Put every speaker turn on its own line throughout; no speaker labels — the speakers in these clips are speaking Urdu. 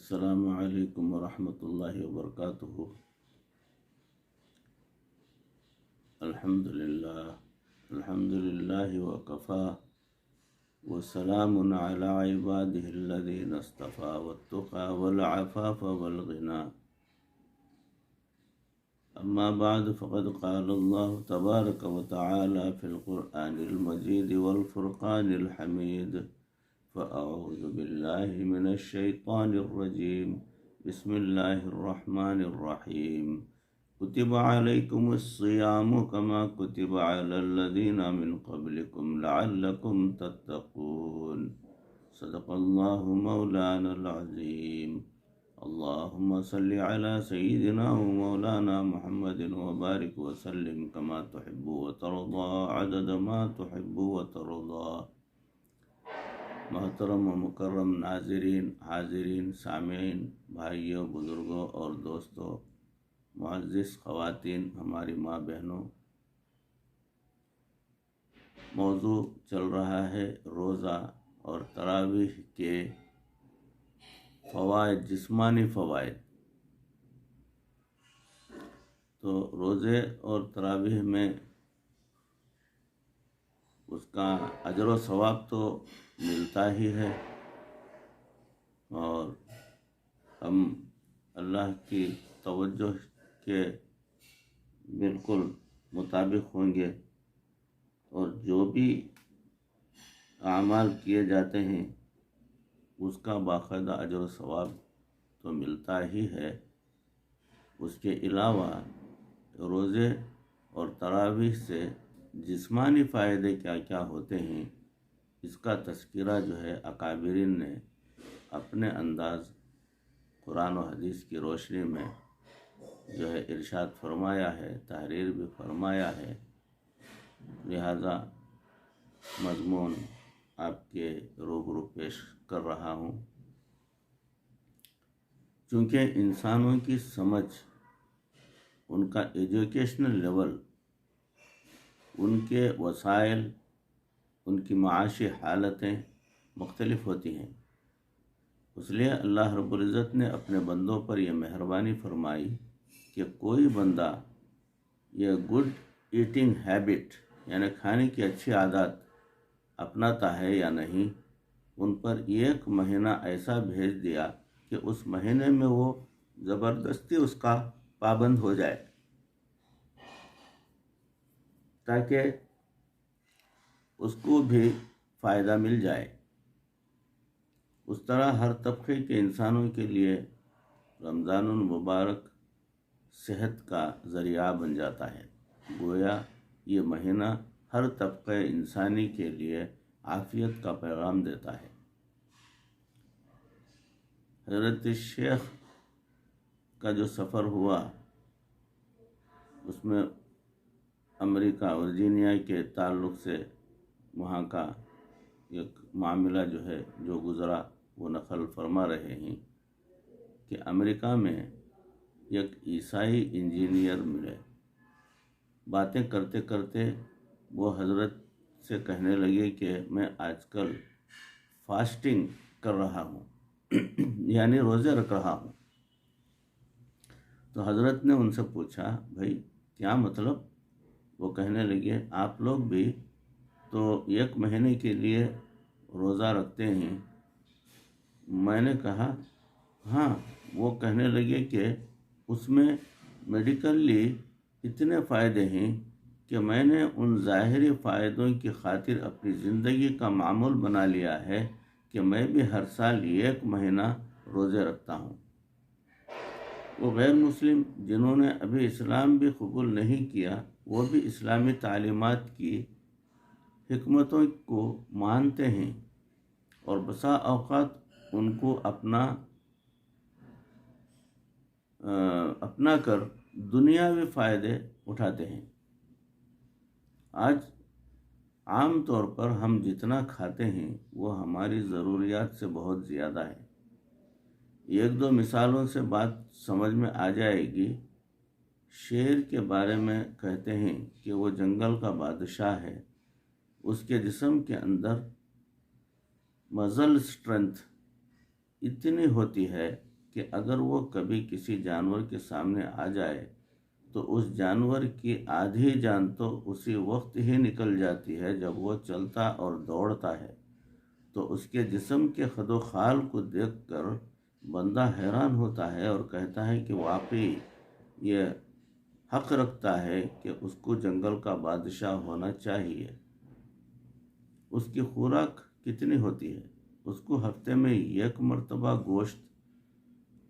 السلام علیکم ورحمۃ اللہ وبرکاتہ۔ الحمد للہ وکفا وسلام علی عبادہ الذین اصطفیٰ والتقى والعفاف والغنى، اما بعد فقد قال اللہ تبارک وتعالی فی القرآن المجید والفرقان الحمید، فأعوذ باللہ من الشیطان الرجیم، بسم اللہ الرحمن الرحیم۔ کتب علیکم الصیام کما کتب علی الذین من قبلکم لعلکم تتقون، صدق اللہ مولانا العظیم۔ اللہم صلی علی سیدنا و مولانا محمد وبارک وسلم کما تحب وترضى عدد ما تحب وترضى۔ محترم و مکرم ناظرین، حاضرین، سامعین، بھائیوں، بزرگوں اور دوستوں، معزز خواتین، ہماری ماں بہنوں، موضوع چل رہا ہے روزہ اور تراویح کے فوائد، جسمانی فوائد۔ تو روزے اور تراویح میں اس کا اجر و ثواب تو ملتا ہی ہے، اور ہم اللہ کی توجہ کے بالکل مطابق ہوں گے، اور جو بھی اعمال کیے جاتے ہیں اس کا باقاعدہ اجر و ثواب تو ملتا ہی ہے۔ اس کے علاوہ روزے اور تراویح سے جسمانی فائدے کیا کیا ہوتے ہیں، اس کا تذکرہ جو ہے اکابرین نے اپنے انداز قرآن و حدیث کی روشنی میں جو ہے ارشاد فرمایا ہے، تحریر بھی فرمایا ہے۔ لہذا مضمون آپ کے روبرو پیش کر رہا ہوں۔ چونکہ انسانوں کی سمجھ، ان کا ایجوکیشنل لیول، ان کے وسائل، ان کی معاشی حالتیں مختلف ہوتی ہیں، اس لیے اللہ رب العزت نے اپنے بندوں پر یہ مہربانی فرمائی کہ کوئی بندہ یہ گڈ ایٹنگ ہیبٹ، یعنی کھانے کی اچھی عادات اپناتا ہے یا نہیں، ان پر 1 مہینہ ایسا بھیج دیا کہ اس مہینے میں وہ زبردستی اس کا پابند ہو جائے، تاکہ اس کو بھی فائدہ مل جائے۔ اس طرح ہر طبقے کے انسانوں کے لیے رمضان المبارک صحت کا ذریعہ بن جاتا ہے۔ گویا یہ مہینہ ہر طبقے انسانی کے لیے عافیت کا پیغام دیتا ہے۔ حضرت شیخ کا جو سفر ہوا، اس میں امریکہ ورجینیا کے تعلق سے وہاں کا ایک معاملہ جو ہے جو گزرا، وہ نقل فرما رہے ہیں کہ امریکہ میں ایک عیسائی انجینئر ملے۔ باتیں کرتے کرتے وہ حضرت سے کہنے لگے کہ میں آج کل فاسٹنگ کر رہا ہوں، یعنی روزے رکھ رہا ہوں۔ تو حضرت نے ان سے پوچھا، بھائی کیا مطلب؟ وہ کہنے لگے، آپ لوگ بھی تو 1 مہینے کے لیے روزہ رکھتے ہیں۔ میں نے کہا ہاں۔ وہ کہنے لگے کہ اس میں میڈیکلی اتنے فائدے ہیں کہ میں نے ان ظاہری فائدوں کی خاطر اپنی زندگی کا معمول بنا لیا ہے کہ میں بھی ہر سال 1 مہینہ روزے رکھتا ہوں۔ وہ غیر مسلم جنہوں نے ابھی اسلام بھی قبول نہیں کیا، وہ بھی اسلامی تعلیمات کی حکمتوں کو مانتے ہیں، اور بسا اوقات ان کو اپنا کر دنیاوی فائدے اٹھاتے ہیں۔ آج عام طور پر ہم جتنا کھاتے ہیں وہ ہماری ضروریات سے بہت زیادہ ہے۔ 1-2 مثالوں سے بات سمجھ میں آ جائے گی۔ شیر کے بارے میں کہتے ہیں کہ وہ جنگل کا بادشاہ ہے، اس کے جسم کے اندر مزل اسٹرینتھ اتنی ہوتی ہے کہ اگر وہ کبھی کسی جانور کے سامنے آ جائے تو اس جانور کی آدھی جان تو اسی وقت ہی نکل جاتی ہے جب وہ چلتا اور دوڑتا ہے، تو اس کے جسم کے خد و خال کو دیکھ کر بندہ حیران ہوتا ہے اور کہتا ہے کہ واقعی یہ حق رکھتا ہے کہ اس کو جنگل کا بادشاہ ہونا چاہیے۔ اس کی خوراک کتنی ہوتی ہے؟ اس کو ہفتے میں 1 مرتبہ گوشت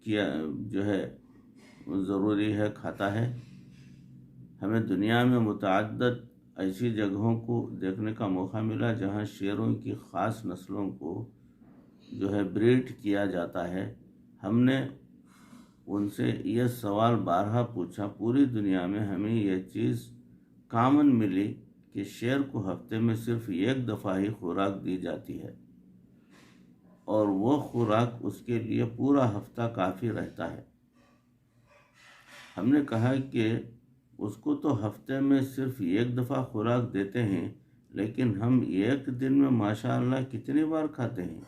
کیا جو ہے ضروری ہے، کھاتا ہے۔ ہمیں دنیا میں متعدد ایسی جگہوں کو دیکھنے کا موقع ملا جہاں شیروں کی خاص نسلوں کو جو ہے بریڈ کیا جاتا ہے۔ ہم نے ان سے یہ سوال بارہا پوچھا، پوری دنیا میں ہمیں یہ چیز کامن ملی کہ شیر کو ہفتے میں صرف 1 دفعہ ہی خوراک دی جاتی ہے، اور وہ خوراک اس کے لیے پورا ہفتہ کافی رہتا ہے۔ ہم نے کہا کہ اس کو تو ہفتے میں صرف 1 دفعہ خوراک دیتے ہیں، لیکن ہم 1 دن میں ماشاءاللہ کتنی بار کھاتے ہیں؟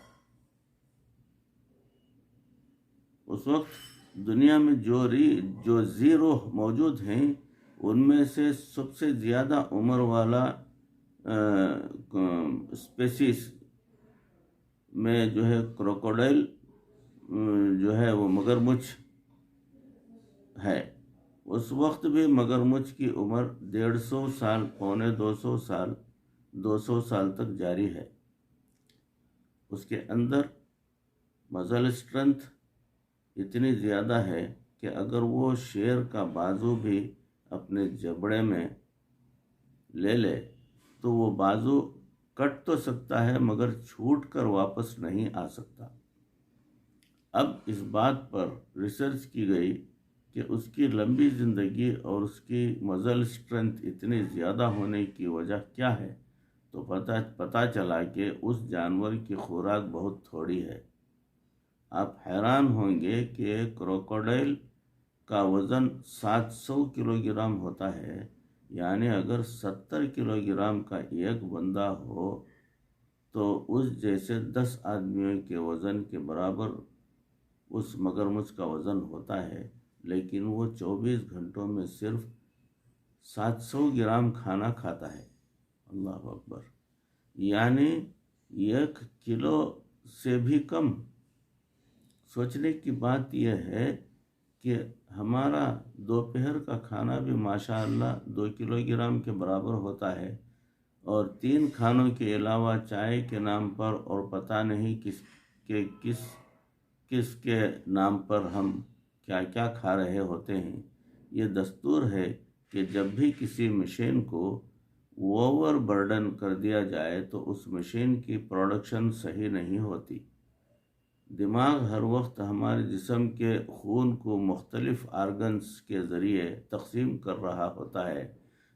اس وقت دنیا میں جو زیرو موجود ہیں ان میں سے سب سے زیادہ عمر والا اسپیسیز میں جو ہے کروکوڈائل جو ہے وہ مگرمچھ ہے۔ اس وقت بھی مگرمچھ کی عمر 150 سال، 250 سال، 200 سال تک جاری ہے۔ اس کے اندر مزل اسٹرنتھ اتنی زیادہ ہے کہ اگر وہ شیر کا بازو بھی اپنے جبڑے میں لے لے تو وہ بازو کٹ تو سکتا ہے مگر چھوٹ کر واپس نہیں آ سکتا۔ اب اس بات پر ریسرچ کی گئی کہ اس کی لمبی زندگی اور اس کی مزل اسٹرنتھ اتنی زیادہ ہونے کی وجہ کیا ہے، تو پتہ چلا کہ اس جانور کی خوراک بہت تھوڑی ہے۔ آپ حیران ہوں گے کہ کروکوڈائل کا وزن 700 کلو گرام ہوتا ہے، یعنی اگر 70 کلو گرام کا ایک بندہ ہو تو اس جیسے 10 آدمیوں کے وزن کے برابر اس مگرمچھ کا وزن ہوتا ہے، لیکن وہ 24 گھنٹوں میں صرف 700 گرام کھانا کھاتا ہے۔ اللہ اکبر! یعنی 1 کلو سے بھی کم۔ سوچنے کی بات یہ ہے کہ ہمارا دوپہر کا کھانا بھی ماشاءاللہ 2 کلو گرام کے برابر ہوتا ہے، اور 3 کھانوں کے علاوہ چائے کے نام پر اور پتہ نہیں کس کے نام پر ہم کیا کیا کھا رہے ہوتے ہیں۔ یہ دستور ہے کہ جب بھی کسی مشین کو اوور برڈن کر دیا جائے تو اس مشین کی پروڈکشن صحیح نہیں ہوتی۔ دماغ ہر وقت ہمارے جسم کے خون کو مختلف آرگنز کے ذریعے تقسیم کر رہا ہوتا ہے۔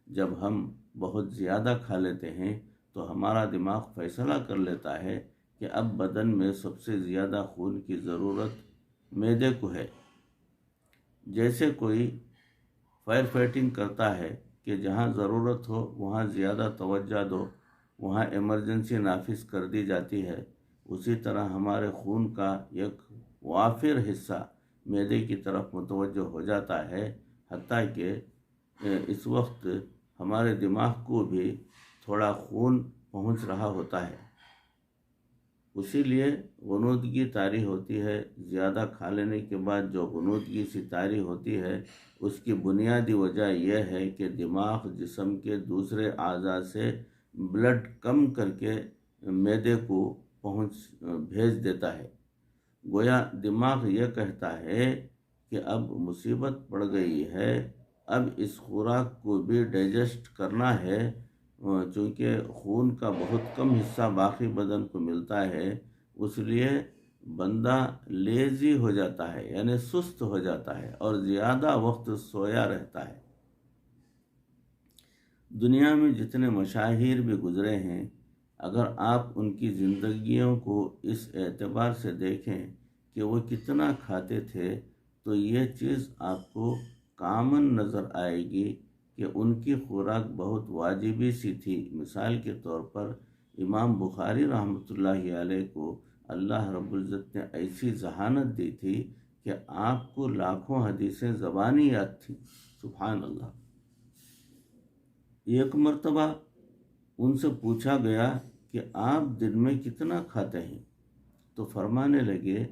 جب ہم بہت زیادہ کھا لیتے ہیں تو ہمارا دماغ فیصلہ کر لیتا ہے کہ اب بدن میں سب سے زیادہ خون کی ضرورت معدے کو ہے۔ جیسے کوئی فائر فائٹنگ کرتا ہے کہ جہاں ضرورت ہو وہاں زیادہ توجہ دو، وہاں ایمرجنسی نافذ کر دی جاتی ہے، اسی طرح ہمارے خون کا ایک وافر حصہ معدے کی طرف متوجہ ہو جاتا ہے، حتیٰ کہ اس وقت ہمارے دماغ کو بھی تھوڑا خون پہنچ رہا ہوتا ہے۔ اسی لیے غنودگی طاری ہوتی ہے۔ زیادہ کھا لینے کے بعد جو غنودگی سی طاری ہوتی ہے اس کی بنیادی وجہ یہ ہے کہ دماغ جسم کے دوسرے اعضاء سے بلڈ کم کر کے معدے کو بھیج دیتا ہے۔ گویا دماغ یہ کہتا ہے کہ اب مصیبت پڑ گئی ہے، اب اس خوراک کو بھی ڈائجسٹ کرنا ہے، چونکہ خون کا بہت کم حصہ باقی بدن کو ملتا ہے، اس لیے بندہ لیزی ہو جاتا ہے، یعنی سست ہو جاتا ہے اور زیادہ وقت سویا رہتا ہے۔ دنیا میں جتنے مشاہیر بھی گزرے ہیں، اگر آپ ان کی زندگیوں کو اس اعتبار سے دیکھیں کہ وہ کتنا کھاتے تھے تو یہ چیز آپ کو کامن نظر آئے گی کہ ان کی خوراک بہت واجبی سی تھی۔ مثال کے طور پر امام بخاری رحمۃ اللہ علیہ کو اللہ رب العزت نے ایسی ذہانت دی تھی کہ آپ کو لاکھوں حدیثیں زبانی یاد تھیں. سبحان اللہ. ایک مرتبہ ان سے پوچھا گیا کہ آپ دن میں کتنا کھاتے ہیں؟ تو فرمانے لگے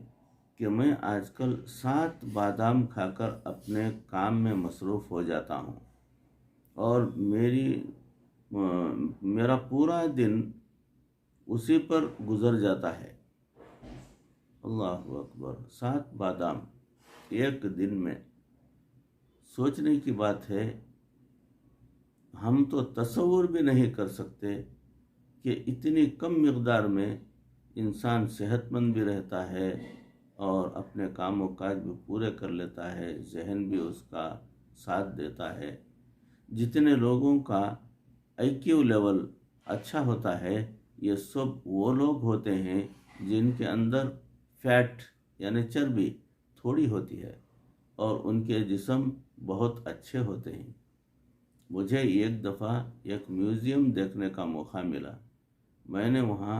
کہ میں آج کل 7 بادام کھا کر اپنے کام میں مصروف ہو جاتا ہوں اور میرا پورا دن اسی پر گزر جاتا ہے. اللہ اکبر. 7 بادام ایک دن میں. سوچنے کی بات ہے. ہم تو تصور بھی نہیں کر سکتے کہ اتنی کم مقدار میں انسان صحت مند بھی رہتا ہے اور اپنے کام و کاج بھی پورے کر لیتا ہے، ذہن بھی اس کا ساتھ دیتا ہے. جتنے لوگوں کا آئی کیو لیول اچھا ہوتا ہے، یہ سب وہ لوگ ہوتے ہیں جن کے اندر فیٹ یعنی چربی تھوڑی ہوتی ہے اور ان کے جسم بہت اچھے ہوتے ہیں. مجھے ایک دفعہ ایک میوزیم دیکھنے کا موقع ملا. میں نے وہاں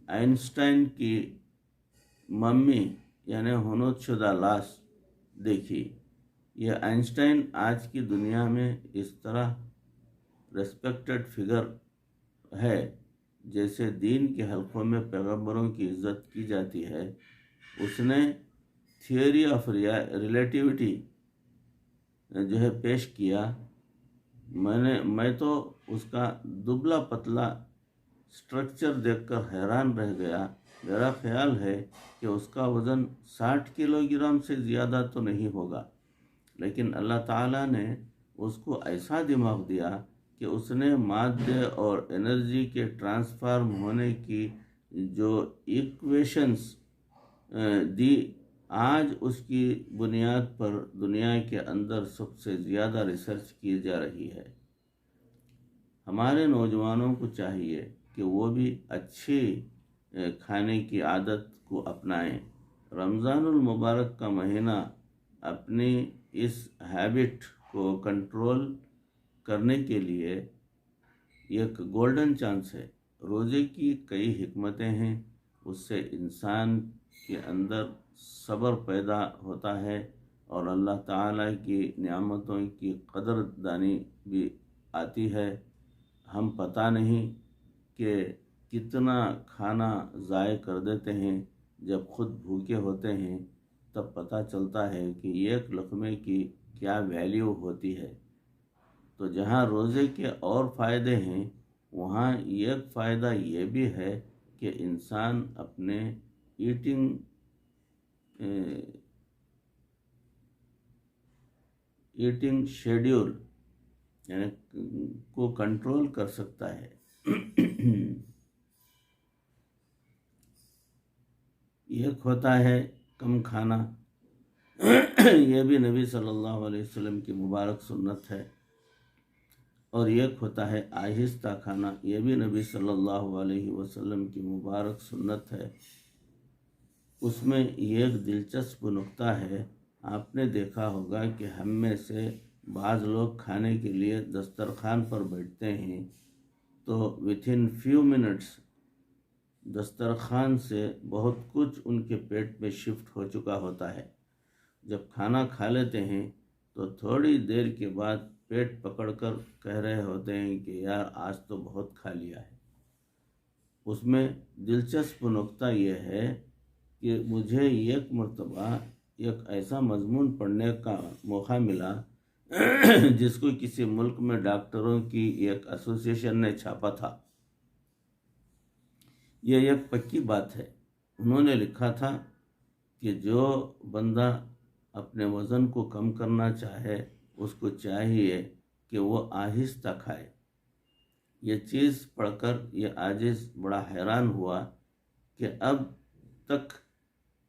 آئنسٹائن کی ممی یعنی ہنوت شدہ لاش دیکھی. یہ آئنسٹائن آج کی دنیا میں اس طرح ریسپیکٹڈ فگر ہے جیسے دین کے حلقوں میں پیغمبروں کی عزت کی جاتی ہے. اس نے تھیوری آف ریلیٹیوٹی جو ہے پیش کیا. میں تو اس کا دبلا پتلا سٹرکچر دیکھ کر حیران رہ گیا. میرا خیال ہے کہ اس کا وزن 60 کلو گرام سے زیادہ تو نہیں ہوگا، لیکن اللہ تعالیٰ نے اس کو ایسا دماغ دیا کہ اس نے مادے اور انرجی کے ٹرانسفارم ہونے کی جو ایکویشنز دی، آج اس کی بنیاد پر دنیا کے اندر سب سے زیادہ ریسرچ کی جا رہی ہے. ہمارے نوجوانوں کو چاہیے کہ وہ بھی اچھی کھانے کی عادت کو اپنائیں. رمضان المبارک کا مہینہ اپنی اس ہیبٹ کو کنٹرول کرنے کے لیے ایک گولڈن چانس ہے. روزے کی کئی حکمتیں ہیں. اس سے انسان کے اندر صبر پیدا ہوتا ہے اور اللہ تعالیٰ کی نعمتوں کی قدر دانی بھی آتی ہے. ہم پتہ نہیں کہ کتنا کھانا ضائع کر دیتے ہیں. جب خود بھوکے ہوتے ہیں تب پتہ چلتا ہے کہ ایک لقمے کی کیا ویلیو ہوتی ہے. تو جہاں روزے کے اور فائدے ہیں وہاں ایک فائدہ یہ بھی ہے کہ انسان اپنے ایٹنگ شیڈیول یعنی کو کنٹرول کر سکتا ہے. ایک ہوتا ہے کم کھانا، یہ بھی نبی صلی اللہ علیہ وسلم کی مبارک سنت ہے، اور ایک ہوتا ہے آہستہ کھانا، یہ بھی نبی صلی اللہ علیہ وسلم کی مبارک سنت ہے. اس میں ایک دلچسپ نکتہ ہے. آپ نے دیکھا ہوگا کہ ہم میں سے بعض لوگ کھانے کے لیے دسترخوان پر بیٹھتے ہیں تو within few minutes دسترخوان سے بہت کچھ ان کے پیٹ میں شفٹ ہو چکا ہوتا ہے. جب کھانا کھا لیتے ہیں تو تھوڑی دیر کے بعد پیٹ پکڑ کر کہہ رہے ہوتے ہیں کہ یار آج تو بہت کھا لیا ہے. اس میں دلچسپ نکتہ یہ ہے کہ مجھے ایک مرتبہ ایک ایسا مضمون پڑھنے کا موقع ملا جس کو کسی ملک میں ڈاکٹروں کی ایک ایسوسیشن نے چھاپا تھا. یہ ایک پکی بات ہے. انہوں نے لکھا تھا کہ جو بندہ اپنے وزن کو کم کرنا چاہے اس کو چاہیے کہ وہ آہستہ کھائے. یہ چیز پڑھ کر یہ عاجز بڑا حیران ہوا کہ اب تک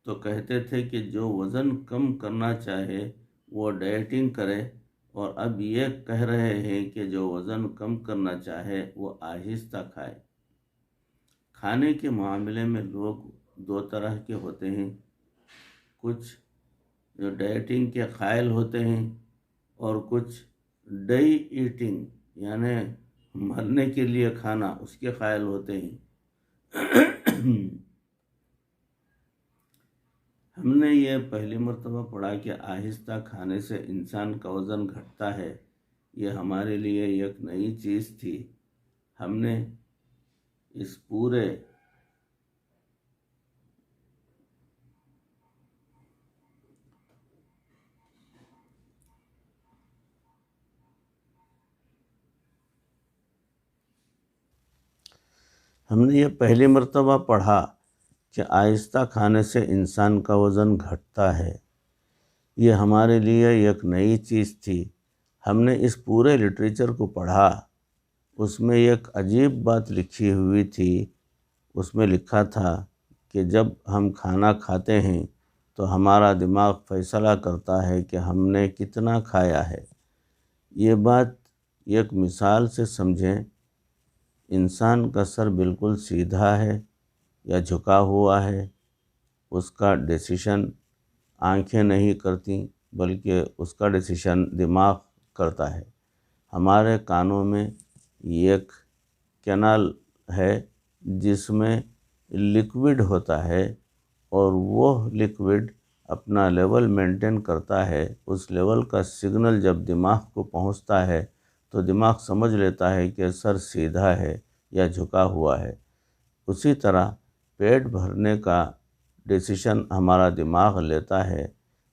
تو کہتے تھے کہ جو وزن کم کرنا چاہے وہ ڈائٹنگ کرے، اور اب یہ کہہ رہے ہیں کہ جو وزن کم کرنا چاہے وہ آہستہ کھائے. کھانے کے معاملے میں لوگ 2 طرح کے ہوتے ہیں. کچھ جو ڈائٹنگ کے قائل ہوتے ہیں اور کچھ ڈائی ایٹنگ یعنی مرنے کے لیے کھانا اس کے قائل ہوتے ہیں. ہم نے یہ پہلی مرتبہ پڑھا کہ آہستہ کھانے سے انسان کا وزن گھٹتا ہے، یہ ہمارے لیے ایک نئی چیز تھی۔ ہم نے اس پورے پہلی مرتبہ پڑھا کہ آہستہ کھانے سے انسان کا وزن گھٹتا ہے، یہ ہمارے لیے ایک نئی چیز تھی۔ ہم نے اس پورے لٹریچر کو پڑھا، اس میں ایک عجیب بات لکھی ہوئی تھی۔ اس میں لکھا تھا کہ جب ہم کھانا کھاتے ہیں تو ہمارا دماغ فیصلہ کرتا ہے کہ ہم نے کتنا کھایا ہے۔ یہ بات ایک مثال سے سمجھیں، انسان کا سر بالکل سیدھا ہے یا جھکا ہوا ہے، اس کا ڈیسیشن آنکھیں نہیں کرتی بلکہ اس کا ڈیسیشن دماغ کرتا ہے۔ ہمارے کانوں میں ایک کینال ہے جس میں لکوڈ ہوتا ہے، اور وہ لکوڈ اپنا لیول مینٹین کرتا ہے۔ اس لیول کا سگنل جب دماغ کو پہنچتا ہے تو دماغ سمجھ لیتا ہے کہ سر سیدھا ہے یا جھکا ہوا ہے۔ اسی طرح پیٹ بھرنے کا ڈیسیشن ہمارا دماغ لیتا ہے۔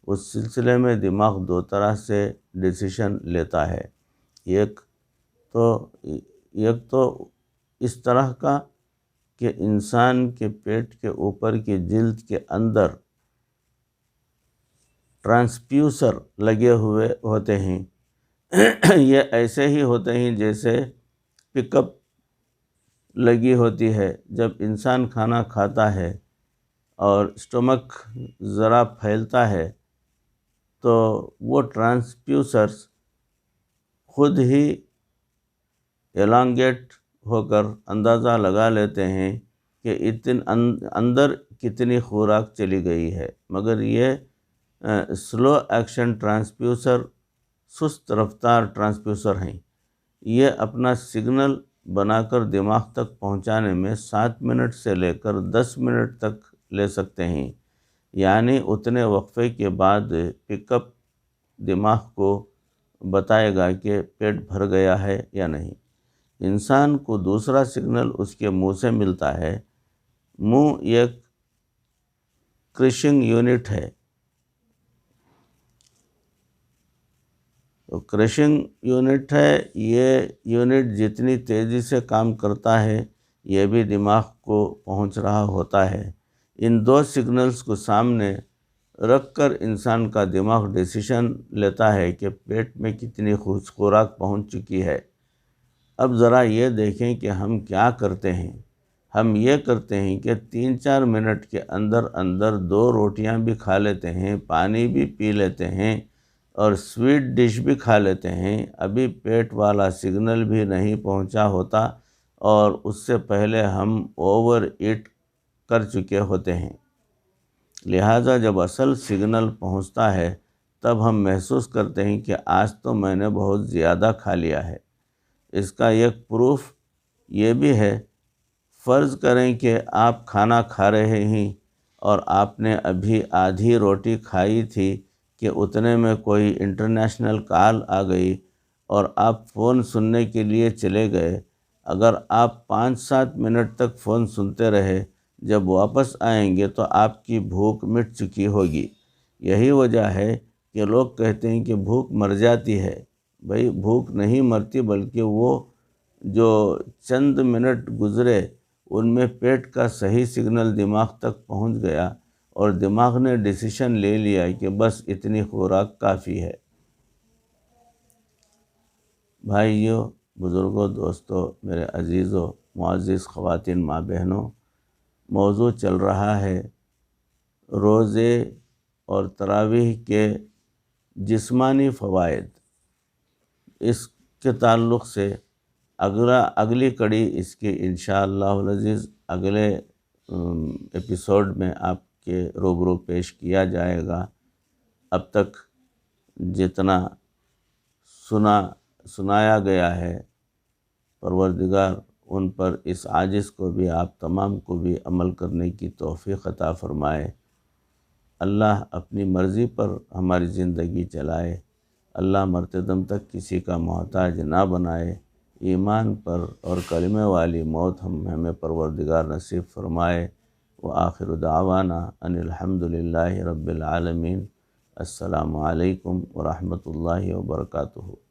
اس سلسلے میں دماغ دو طرح سے ڈیسیشن لیتا ہے، ایک تو اس طرح کا کہ انسان کے پیٹ کے اوپر کی جلد کے اندر ٹرانسڈیوسر لگے ہوئے ہوتے ہیں۔ یہ ایسے ہی ہوتے ہیں جیسے پک اپ لگی ہوتی ہے۔ جب انسان کھانا کھاتا ہے اور اسٹمک ذرا پھیلتا ہے تو وہ ٹرانسڈیوسرز خود ہی ایلانگیٹ ہو کر اندازہ لگا لیتے ہیں کہ اندر کتنی خوراک چلی گئی ہے، مگر یہ سلو ایکشن ٹرانسڈیوسر سست رفتار ٹرانسڈیوسر ہیں۔ یہ اپنا سگنل بنا کر دماغ تک پہنچانے میں 7 منٹ سے لے کر 10 منٹ تک لے سکتے ہیں، یعنی اتنے وقفے کے بعد پک اپ دماغ کو بتائے گا کہ پیٹ بھر گیا ہے یا نہیں۔ انسان کو دوسرا سگنل اس کے منہ سے ملتا ہے۔ منہ ایک کرشنگ یونٹ ہے۔ کرشنگ یونٹ ہے، یہ یونٹ جتنی تیزی سے کام کرتا ہے یہ بھی دماغ کو پہنچ رہا ہوتا ہے۔ ان دو سگنلز کو سامنے رکھ کر انسان کا دماغ ڈیسیشن لیتا ہے کہ پیٹ میں کتنی خوراک پہنچ چکی ہے۔ اب ذرا یہ دیکھیں کہ ہم کیا کرتے ہیں۔ ہم یہ کرتے ہیں کہ 3-4 منٹ کے اندر 2 روٹیاں بھی کھا لیتے ہیں، پانی بھی پی لیتے ہیں اور سویٹ ڈش بھی کھا لیتے ہیں۔ ابھی پیٹ والا سگنل بھی نہیں پہنچا ہوتا اور اس سے پہلے ہم اوور ایٹ کر چکے ہوتے ہیں۔ لہٰذا جب اصل سگنل پہنچتا ہے تب ہم محسوس کرتے ہیں کہ آج تو میں نے بہت زیادہ کھا لیا ہے۔ اس کا ایک پروف یہ بھی ہے، فرض کریں کہ آپ کھانا کھا رہے ہیں اور آپ نے ابھی آدھی روٹی کھائی تھی کہ اتنے میں کوئی انٹرنیشنل کال آ گئی اور آپ فون سننے کے لیے چلے گئے۔ اگر آپ 5-7 منٹ تک فون سنتے رہے، جب واپس آئیں گے تو آپ کی بھوک مٹ چکی ہوگی۔ یہی وجہ ہے کہ لوگ کہتے ہیں کہ بھوک مر جاتی ہے۔ بھئی بھوک نہیں مرتی، بلکہ وہ جو چند منٹ گزرے ان میں پیٹ کا صحیح سگنل دماغ تک پہنچ گیا اور دماغ نے ڈیسیشن لے لیا کہ بس اتنی خوراک کافی ہے۔ بھائیو، بزرگوں، دوستو، میرے عزیزو، معزز خواتین، ماں بہنوں، موضوع چل رہا ہے روزے اور تراویح کے جسمانی فوائد۔ اس کے تعلق سے اگلی کڑی اس کی انشاءاللہ العزیز اگلے ایپیسوڈ میں آپ کے روبرو پیش کیا جائے گا۔ اب تک جتنا سنایا گیا ہے، پروردگار ان پر اس عاجز کو بھی، آپ تمام کو بھی عمل کرنے کی توفیق عطا فرمائے۔ اللہ اپنی مرضی پر ہماری زندگی چلائے، اللہ مرتے دم تک کسی کا محتاج نہ بنائے، ایمان پر اور کلمے والی موت ہمیں پروردگار نصیب فرمائے۔ وآخر دعوانا ان الحمد للہ رب العالمین۔ السلام علیکم ورحمۃ اللہ وبرکاتہ۔